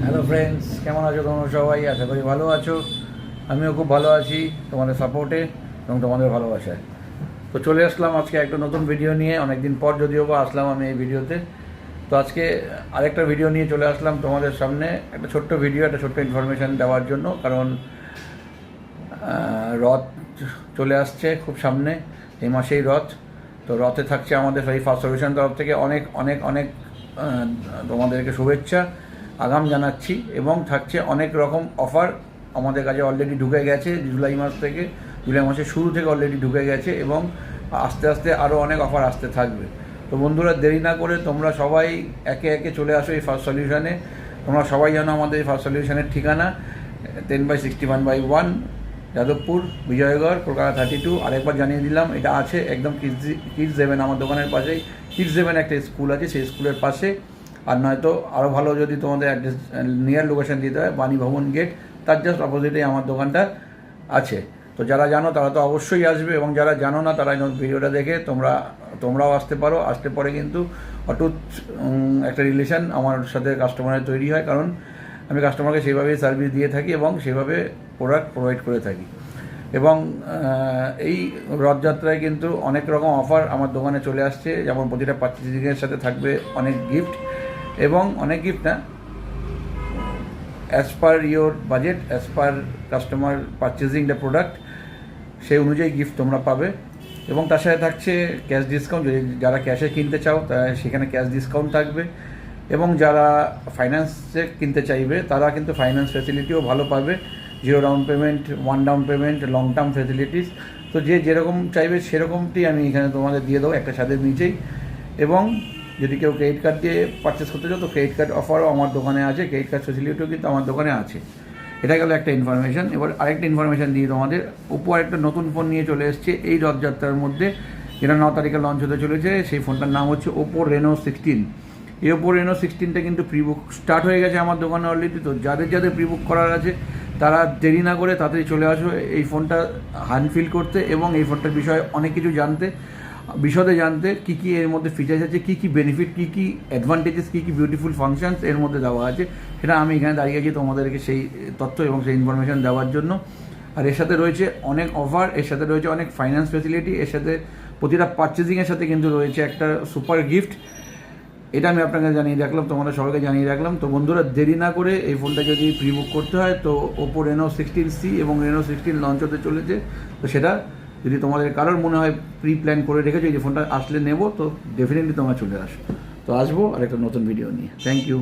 Hello friends, কেমন আছো তোমরা সবাই? আশা করি ভালো আছো। আমিও খুব ভালো আছি তোমাদের সাপোর্টে এবং তোমাদের ভালোবাসায়। তো চলে আসলাম আজকে একটা নতুন ভিডিও নিয়ে। অনেকদিন পর যদিও বা আসলাম আমি এই ভিডিওতে। তো আজকে আরেকটা ভিডিও নিয়ে চলে আসলাম তোমাদের সামনে। একটা ছোট্ট ভিডিও, একটা ছোট্ট ইনফরমেশান দেওয়ার জন্য। কারণ রথ চলে আসছে খুব সামনে, এই মাসেই রথ। তো রথে থাকছে আমাদের এই ফার্স্ট সলিউশন তরফ থেকে অনেক অনেক অনেক তোমাদেরকে শুভেচ্ছা আগাম জানাচ্ছি। এবং থাকছে অনেক রকম অফার আমাদের কাছে অলরেডি ঢুকে গেছে। জুলাই মাস থেকে, জুলাই মাসের শুরু থেকে অলরেডি ঢুকে গেছে এবং আস্তে আস্তে আরও অনেক অফার আসতে থাকবে। তো বন্ধুরা, দেরি না করে তোমরা সবাই একে একে চলে আসো এই ফার্স্ট সলিউশনে। তোমরা সবাই জানো আমাদের এই ফার্স্ট সলিউশনের ঠিকানা 10/61/1 যাদবপুর, বিজয়গড়, কলকাতা 32। আরেকবার জানিয়ে দিলাম, এটা আছে একদম কিডস দেবেন আমার দোকানের পাশেই। কিডস দেবেন একটা স্কুল আছে, সেই স্কুলের পাশে। আর নয়তো আরও ভালো যদি তোমাদের অ্যাড্রেস নিয়ার লোকেশন দিতে হয়, বাণী ভবন গেট, তার জাস্ট অপোজিটেই আমার দোকানটা আছে। তো যারা জানো তারা তো অবশ্যই আসবে, এবং যারা জানো না তারা ভিডিওটা দেখে তোমরাও আসতে পারো। আসতে পরে কিন্তু অটুট একটা রিলেশন আমার সাথে কাস্টমারের তৈরি হয়, কারণ আমি কাস্টমারকে সেইভাবেই সার্ভিস দিয়ে থাকি এবং সেভাবে প্রোডাক্ট প্রোভাইড করে থাকি। এবং এই রথযাত্রায় কিন্তু অনেক রকম অফার আমার দোকানে চলে আসছে। যেমন প্রতিটা পার্চেসিংয়ের সাথে থাকবে অনেক গিফট, এবং অনেক গিফট না, as per your budget, as per customer purchasing the product, সেই অনুযায়ী গিফট তোমরা পাবে। এবং তার সাথে থাকছে ক্যাশ ডিসকাউন্ট। যদি যারা ক্যাশে কিনতে চাও সেখানে ক্যাশ ডিসকাউন্ট থাকবে। এবং যারা ফাইন্যান্সে কিনতে চাইবে তারা কিন্তু ফাইন্যান্স ফ্যাসিলিটিও ভালো পাবে। 0 down payment, 1 down payment, long term facilities. তো যে যেরকম চাইবে সেরকমটি আমি এখানে তোমাদের দিয়ে দেবো একটা ছাদের নিচেই। এবং যদি কেউ ক্রেডিট কার্ড দিয়ে পারচেস করতে চাও তো ক্রেডিট কার্ড অফারও আমার দোকানে আছে, ক্রেডিট কার্ড ফ্যাসিলিটিও কিন্তু আমার দোকানে আছে। এটা গেল একটা ইনফরমেশান। এবার আরেকটা ইনফরমেশান দিয়ে তোমাদের, ওপো আরেকটা নতুন ফোন নিয়ে চলে এসছে এই রথযাত্রার মধ্যে, যেটা 9 তারিখে লঞ্চ হতে চলেছে। সেই ফোনটার নাম হচ্ছে ওপো রেনো 16। এই ওপো রেনো 16টা কিন্তু প্রিবুক স্টার্ট হয়ে গেছে আমার দোকানে অলরেডি। তো যাদের যাদের প্রিবুক করার আছে তারা দেরি না করে তাড়াতাড়ি চলে আসো এই ফোনটা হ্যান্ড ফিল করতে, এবং এই ফোনটার বিষয়ে অনেক কিছু জানতে, বিশদে জানতে, কী কী এর মধ্যে ফিচার্স আছে, কী কী বেনিফিট, কী কী অ্যাডভান্টেজেস, কী কী বিউটিফুল ফাংশনস এর মধ্যে দেওয়া আছে, সেটা আমি এখানে দাঁড়িয়ে আছি তোমাদেরকে সেই তথ্য এবং সেই ইনফরমেশান দেওয়ার জন্য। আর এর সাথে রয়েছে অনেক অফার, এর সাথে রয়েছে অনেক ফাইন্যান্স ফ্যাসিলিটি, এর সাথে প্রতিটা পারচেজিংয়ের সাথে কিন্তু রয়েছে একটা সুপার গিফট। এটা আমি আপনাকে জানিয়ে রাখলাম, তোমাদের সবাইকে জানিয়ে রাখলাম। তো বন্ধুরা, দেরি না করে এই ফোনটা যদি প্রি বুক করতে হয় তো ওপো রেনো 16C এবং রেনো 16 লঞ্চ হতে চলেছে। তো সেটা যদি তোমাদের কারোর মনে হয় প্রি প্ল্যান করে রেখেছো যে ফোনটা আসলে নেবো, তো ডেফিনেটলি তোমরা চলে আসো। তো আসবো আর একটা নতুন ভিডিও নিয়ে। Thank you.